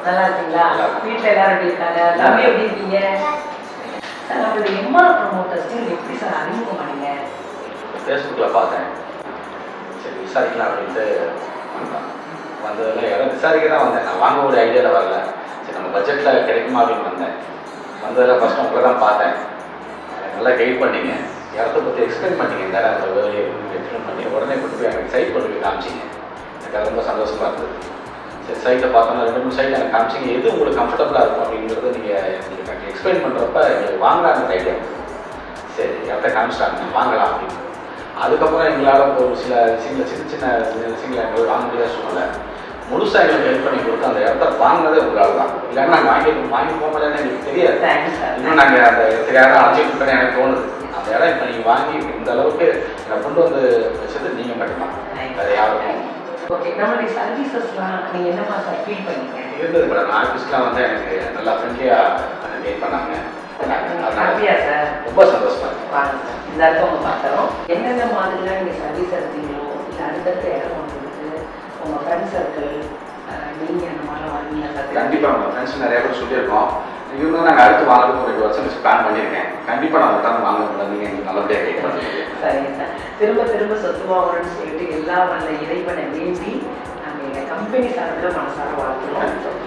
நல்லா இருக்கீங்களா? வீட்டில் எல்லாரும் எப்படி இருக்காங்க? தம்பி எப்படி இருக்கீங்க? சார் நம்மளுடைய எம்ஆர் ப்ரொமோட்டர்ஸ் எப்படி சார் அறிமுகம் பண்ணீங்க? ஃபேஸ்புக்கில் பார்த்தேன். சரி விசாரிக்கலாம் அப்படின்ட்டு வந்ததில் இடம் விசாரிக்க தான் வந்தேன். நான் வாங்க ஒரு ஐடியாவில் வரல. சரி நம்ம பட்ஜெட்டில் கிடைக்குமா அப்படின்னு வந்தேன். வந்ததில் ஃபஸ்ட்டு உங்களை தான் பார்த்தேன். நல்லா கைட் பண்ணிங்க. இடத்த பற்றி எக்ஸ்பிளைன் பண்ணிங்க. இந்த இடம் அந்த வேலையை எக்ஸ்பிளைன் பண்ணி உடனே கொண்டு போய் எனக்கு சைட் கொண்டு போய் காமிச்சிங்க. எனக்கு ரொம்ப சந்தோஷமாக இருந்தது. சரி சைட்டை பார்த்தோன்னா 2-3 சைட் எனக்கு காமிச்சிங்க. எது உங்களுக்கு கம்ஃபர்டபுளாக இருக்கும் அப்படிங்கிறத நீங்கள் எனக்கு எக்ஸ்பிளைன் பண்ணுறப்ப எங்களுக்கு வாங்கலான்னு ஐடியா இருந்தது. சரி இடத்த காமிச்சிட்டாங்க வாங்கலாம் அப்படின்னு. அதுக்கப்புறம் எங்களால் ஒரு சில விஷயங்களை சின்ன விஷயங்களை எங்களுக்கு வாங்க முடியாத சூழ்நிலை முழுசாக எங்களுக்கு ஹெல்ப் பண்ணி கொடுத்து அந்த இடத்த வாங்கினதே உங்களால் தான். இல்லைன்னா நாங்கள் வாங்கி போக முடியாதுன்னு எங்களுக்கு தெரியாது. இன்னும் நாங்கள் அந்த இடத்துக்காக அழைச்சிட்டு இருக்கோன்னு எனக்கு தோணுது. அந்த இடம் இப்போ நீங்கள் வாங்கி இந்த அளவுக்கு என்னை கொண்டு வந்து வச்சது நீங்கள் மட்டும்தான், வேறு யாருக்கும். ஓகே, நம்மளுடைய சர்வீசஸ்லாம் நீங்கள் என்ன மாதிரி ஃபீல் பண்ணீங்க? இருந்தது மேடம். ஆஃபீஸ்லாம் வந்து எனக்கு நல்லா ஃப்ரெண்ட்லியாக கைட் பண்ணாங்க. ஹாப்பியா சார்? ரொம்ப சந்தோஷமாக இருக்கு. வாங்க சார், இந்த இடத்த அவங்க பார்க்குறோம். எந்தெந்த மாதிரிலாம் நீங்கள் சர்வீஸ் எடுத்தீங்களோ இல்லை அடுத்தடுத்த இடம் வந்துருக்கு உங்கள் ஃப்ரெண்ட்ஸ் சர்க்கிள் நீங்கள் அந்த மாதிரிலாம் வாங்கிங்களா சார்? கண்டிப்பாக நம்ம ஃப்ரெண்ட்ஸ் நிறைய பேர் சொல்லியிருக்கோம். இவங்க நாங்கள் அடுத்து வாங்குறதுக்கு ஒரு 2 வருஷம் பிளான் பண்ணியிருக்கேன். கண்டிப்பாக நான் உங்கள்கிட்ட வாங்க முடியாது. நீங்கள் எங்களுக்கு நல்லபடியாக கைட் பண்ணுறீங்க. சரிங்க சார். திரும்ப சொத்து வாங்கணும்னு சொல்லிட்டு எல்லா வல்ல இறைவனை வேண்டி நாங்கள் எங்கள் கம்பெனி சார்பில் மனசார வாழ்த்துறோம்.